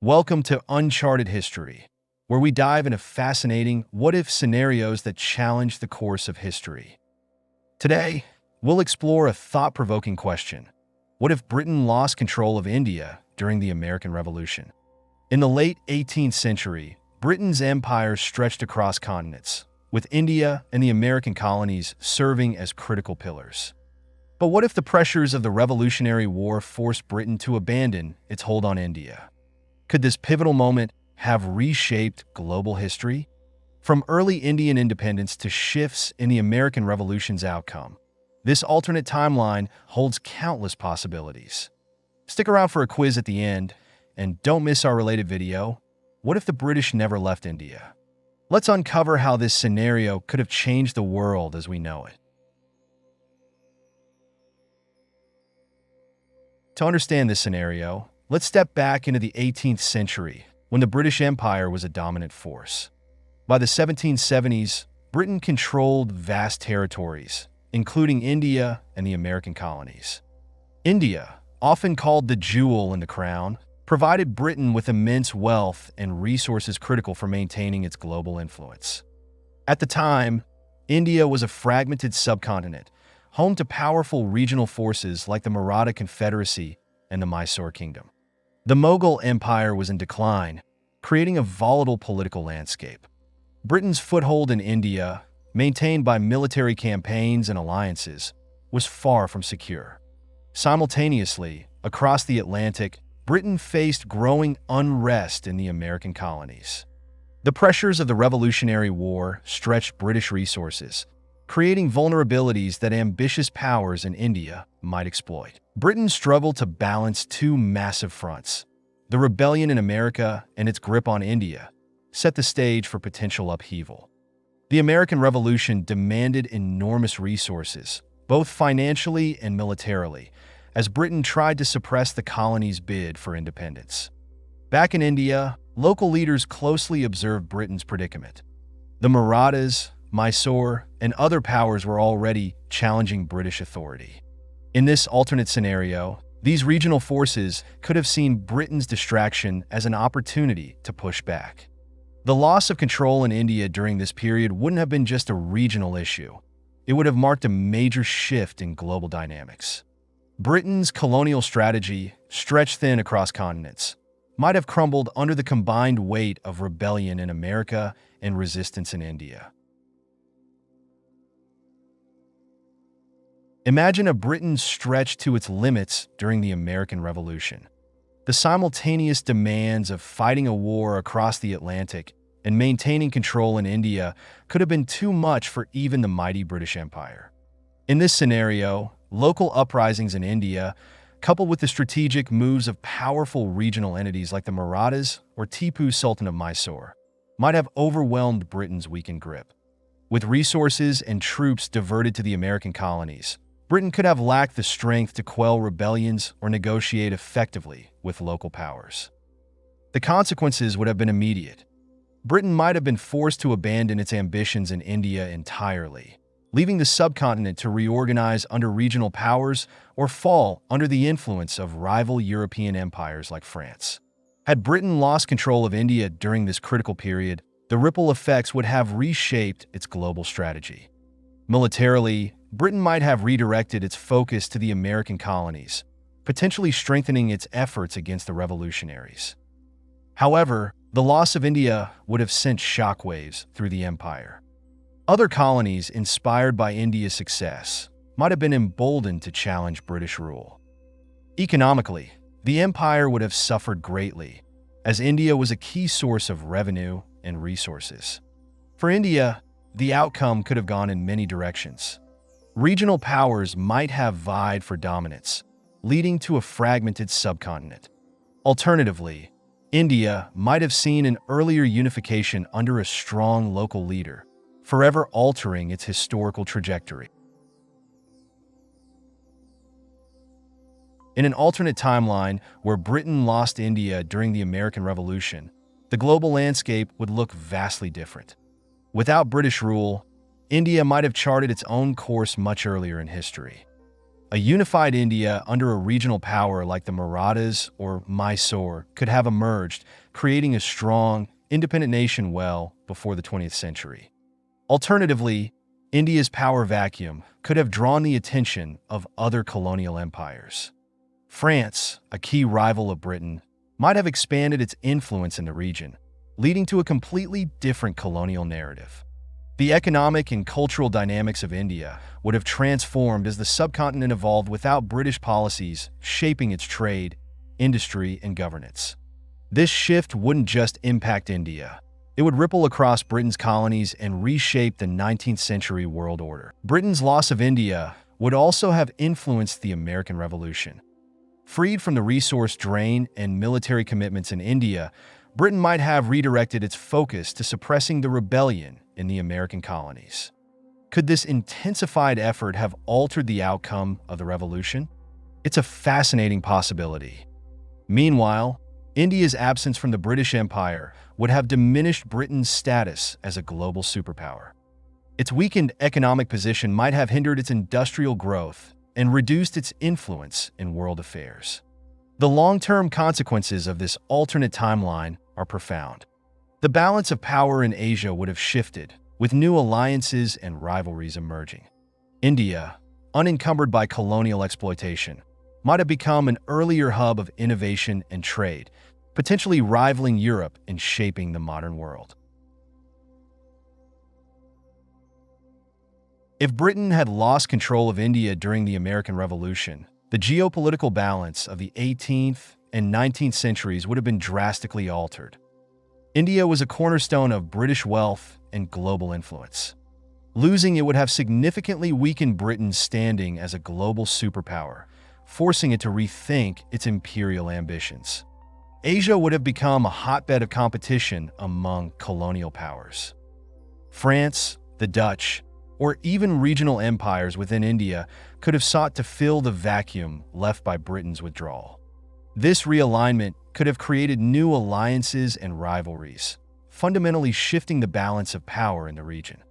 Welcome to Uncharted History, where we dive into fascinating what-if scenarios that challenge the course of history. Today, we'll explore a thought-provoking question. What if Britain lost control of India during the American Revolution? In the late 18th century, Britain's empire stretched across continents, with India and the American colonies serving as critical pillars. But what if the pressures of the Revolutionary War forced Britain to abandon its hold on India? Could this pivotal moment have reshaped global history? From early Indian independence to shifts in the American Revolution's outcome, this alternate timeline holds countless possibilities. Stick around for a quiz at the end, and don't miss our related video, What if the British never left India? Let's uncover how this scenario could have changed the world as we know it. To understand this scenario, let's step back into the 18th century, when the British Empire was a dominant force. By the 1770s, Britain controlled vast territories, including India and the American colonies. India, often called the jewel in the crown, provided Britain with immense wealth and resources critical for maintaining its global influence. At the time, India was a fragmented subcontinent, home to powerful regional forces like the Maratha Confederacy and the Mysore Kingdom. The Mughal Empire was in decline, creating a volatile political landscape. Britain's foothold in India, maintained by military campaigns and alliances, was far from secure. Simultaneously, across the Atlantic, Britain faced growing unrest in the American colonies. The pressures of the Revolutionary War stretched British resources, creating vulnerabilities that ambitious powers in India might exploit. Britain struggled to balance two massive fronts. The rebellion in America and its grip on India set the stage for potential upheaval. The American Revolution demanded enormous resources, both financially and militarily, as Britain tried to suppress the colony's bid for independence. Back in India, local leaders closely observed Britain's predicament. The Marathas, Mysore, and other powers were already challenging British authority. In this alternate scenario, these regional forces could have seen Britain's distraction as an opportunity to push back. The loss of control in India during this period wouldn't have been just a regional issue. It would have marked a major shift in global dynamics. Britain's colonial strategy, stretched thin across continents, might have crumbled under the combined weight of rebellion in America and resistance in India. Imagine a Britain stretched to its limits during the American Revolution. The simultaneous demands of fighting a war across the Atlantic and maintaining control in India could have been too much for even the mighty British Empire. In this scenario, local uprisings in India, coupled with the strategic moves of powerful regional entities like the Marathas or Tipu Sultan of Mysore, might have overwhelmed Britain's weakened grip. With resources and troops diverted to the American colonies, Britain could have lacked the strength to quell rebellions or negotiate effectively with local powers. The consequences would have been immediate. Britain might have been forced to abandon its ambitions in India entirely, leaving the subcontinent to reorganize under regional powers or fall under the influence of rival European empires like France. Had Britain lost control of India during this critical period, the ripple effects would have reshaped its global strategy. Militarily, Britain might have redirected its focus to the American colonies, potentially strengthening its efforts against the revolutionaries. However, the loss of India would have sent shockwaves through the empire. Other colonies inspired by India's success might have been emboldened to challenge British rule. Economically, the empire would have suffered greatly, as India was a key source of revenue and resources. For India, the outcome could have gone in many directions. Regional powers might have vied for dominance, leading to a fragmented subcontinent. Alternatively, India might have seen an earlier unification under a strong local leader, forever altering its historical trajectory. In an alternate timeline where Britain lost India during the American Revolution, the global landscape would look vastly different. Without British rule, India might have charted its own course much earlier in history. A unified India under a regional power like the Marathas or Mysore could have emerged, creating a strong, independent nation well before the 20th century. Alternatively, India's power vacuum could have drawn the attention of other colonial empires. France, a key rival of Britain, might have expanded its influence in the region, leading to a completely different colonial narrative. The economic and cultural dynamics of India would have transformed as the subcontinent evolved without British policies shaping its trade, industry, and governance. This shift wouldn't just impact India. It would ripple across Britain's colonies and reshape the 19th century world order. Britain's loss of India would also have influenced the American Revolution. Freed from the resource drain and military commitments in India, Britain might have redirected its focus to suppressing the rebellion in the American colonies. Could this intensified effort have altered the outcome of the revolution? It's a fascinating possibility. Meanwhile, India's absence from the British Empire would have diminished Britain's status as a global superpower. Its weakened economic position might have hindered its industrial growth and reduced its influence in world affairs. The long-term consequences of this alternate timeline are profound. The balance of power in Asia would have shifted, with new alliances and rivalries emerging. India, unencumbered by colonial exploitation, might have become an earlier hub of innovation and trade, potentially rivaling Europe in shaping the modern world. If Britain had lost control of India during the American Revolution, the geopolitical balance of the 18th and 19th centuries would have been drastically altered. India was a cornerstone of British wealth and global influence. Losing it would have significantly weakened Britain's standing as a global superpower, forcing it to rethink its imperial ambitions. Asia would have become a hotbed of competition among colonial powers. France, the Dutch, or even regional empires within India could have sought to fill the vacuum left by Britain's withdrawal. This realignment could have created new alliances and rivalries, fundamentally shifting the balance of power in the region.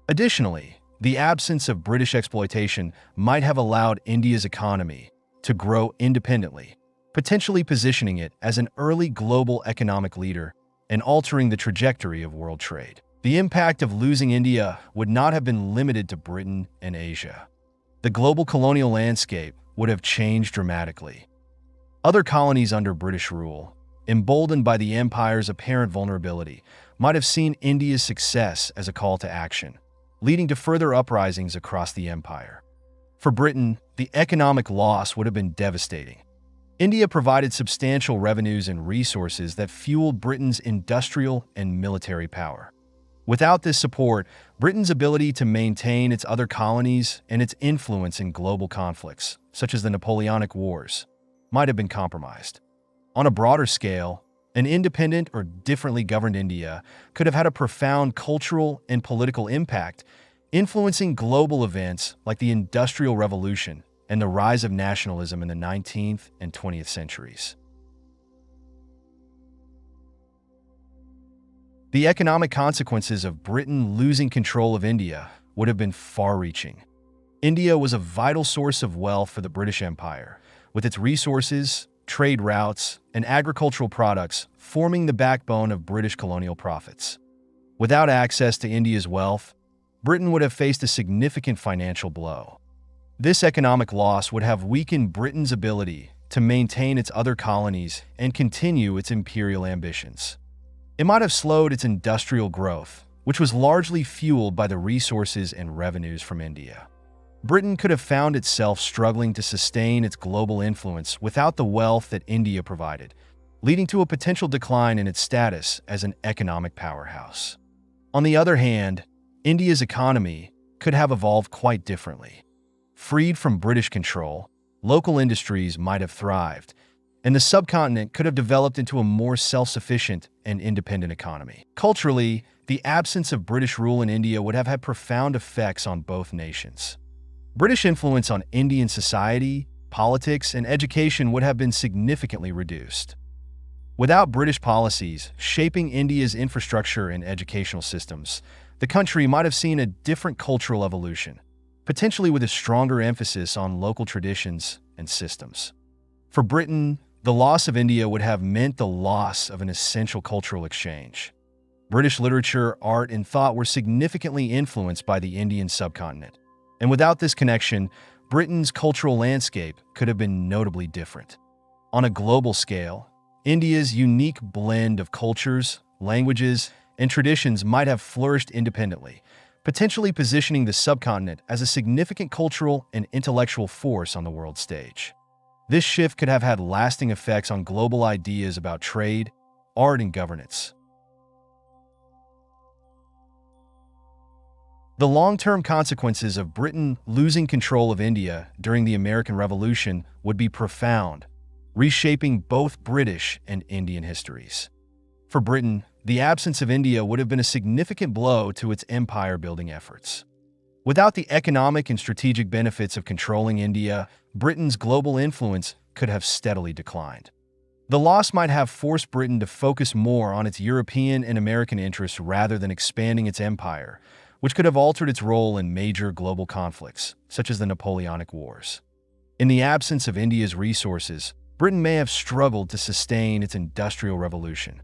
Additionally, the absence of British exploitation might have allowed India's economy to grow independently, potentially positioning it as an early global economic leader and altering the trajectory of world trade. The impact of losing India would not have been limited to Britain and Asia. The global colonial landscape would have changed dramatically. Other colonies under British rule, emboldened by the empire's apparent vulnerability, might have seen India's success as a call to action, leading to further uprisings across the empire. For Britain, the economic loss would have been devastating. India provided substantial revenues and resources that fueled Britain's industrial and military power. Without this support, Britain's ability to maintain its other colonies and its influence in global conflicts, such as the Napoleonic Wars, might have been compromised. On a broader scale, an independent or differently governed India could have had a profound cultural and political impact, influencing global events like the Industrial Revolution and the rise of nationalism in the 19th and 20th centuries. The economic consequences of Britain losing control of India would have been far-reaching. India was a vital source of wealth for the British Empire, with its resources, trade routes, and agricultural products forming the backbone of British colonial profits. Without access to India's wealth, Britain would have faced a significant financial blow. This economic loss would have weakened Britain's ability to maintain its other colonies and continue its imperial ambitions. It might have slowed its industrial growth, which was largely fueled by the resources and revenues from India. Britain could have found itself struggling to sustain its global influence without the wealth that India provided, leading to a potential decline in its status as an economic powerhouse. On the other hand, India's economy could have evolved quite differently. Freed from British control, local industries might have thrived, and the subcontinent could have developed into a more self-sufficient and independent economy. Culturally, the absence of British rule in India would have had profound effects on both nations. British influence on Indian society, politics, and education would have been significantly reduced. Without British policies shaping India's infrastructure and educational systems, the country might have seen a different cultural evolution, potentially with a stronger emphasis on local traditions and systems. For Britain, the loss of India would have meant the loss of an essential cultural exchange. British literature, art, and thought were significantly influenced by the Indian subcontinent. And without this connection, Britain's cultural landscape could have been notably different. On a global scale, India's unique blend of cultures, languages, and traditions might have flourished independently, potentially positioning the subcontinent as a significant cultural and intellectual force on the world stage. This shift could have had lasting effects on global ideas about trade, art, and governance. The long-term consequences of Britain losing control of India during the American Revolution would be profound, reshaping both British and Indian histories. For Britain, the absence of India would have been a significant blow to its empire-building efforts. Without the economic and strategic benefits of controlling India, Britain's global influence could have steadily declined. The loss might have forced Britain to focus more on its European and American interests rather than expanding its empire, which could have altered its role in major global conflicts, such as the Napoleonic Wars. In the absence of India's resources, Britain may have struggled to sustain its industrial revolution.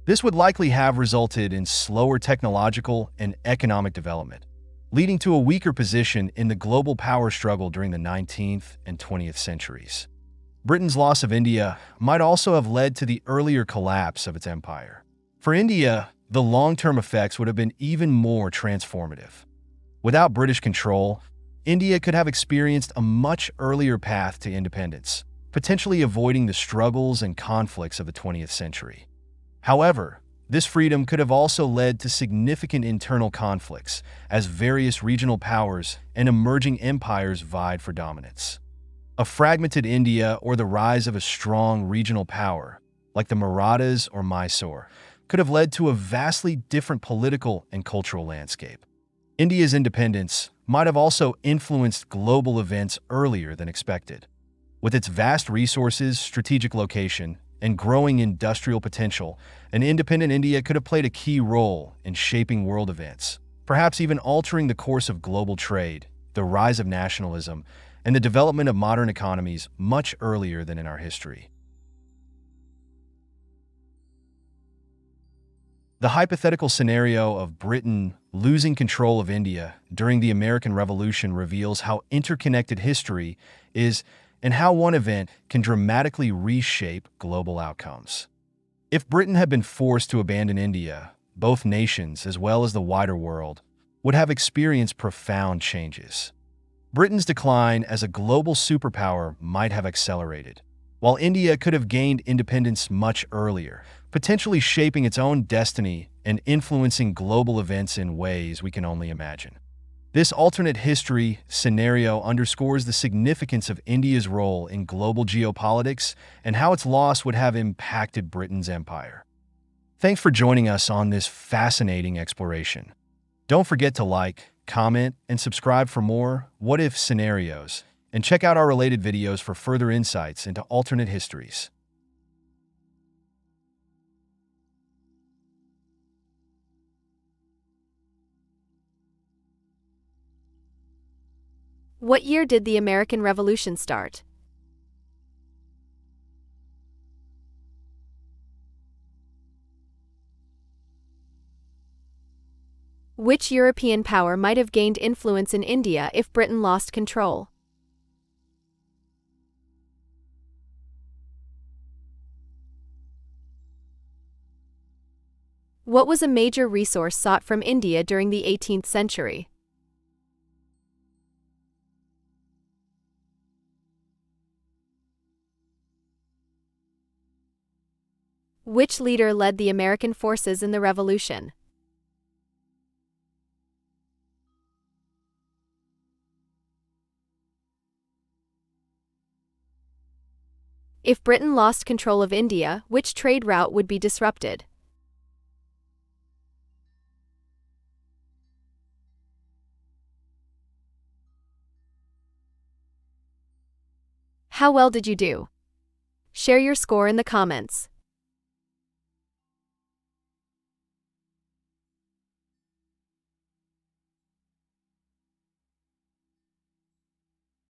This would likely have resulted in slower technological and economic development, leading to a weaker position in the global power struggle during the 19th and 20th centuries. Britain's loss of India might also have led to the earlier collapse of its empire. For India, the long-term effects would have been even more transformative. Without British control, India could have experienced a much earlier path to independence, potentially avoiding the struggles and conflicts of the 20th century. However, this freedom could have also led to significant internal conflicts as various regional powers and emerging empires vied for dominance. A fragmented India or the rise of a strong regional power, like the Marathas or Mysore, could have led to a vastly different political and cultural landscape. India's independence might have also influenced global events earlier than expected. With its vast resources, strategic location, and growing industrial potential, an independent India could have played a key role in shaping world events, perhaps even altering the course of global trade, the rise of nationalism, and the development of modern economies much earlier than in our history. The hypothetical scenario of Britain losing control of India during the American Revolution reveals how interconnected history is and how one event can dramatically reshape global outcomes. If Britain had been forced to abandon India, both nations, as well as the wider world, would have experienced profound changes. Britain's decline as a global superpower might have accelerated, while India could have gained independence much earlier, potentially shaping its own destiny and influencing global events in ways we can only imagine. This alternate history scenario underscores the significance of India's role in global geopolitics and how its loss would have impacted Britain's empire. Thanks for joining us on this fascinating exploration. Don't forget to like, comment, and subscribe for more what-if scenarios, and check out our related videos for further insights into alternate histories. What year did the American Revolution start? Which European power might have gained influence in India if Britain lost control? What was a major resource sought from India during the 18th century? Which leader led the American forces in the Revolution? If Britain lost control of India, which trade route would be disrupted? How well did you do? Share your score in the comments.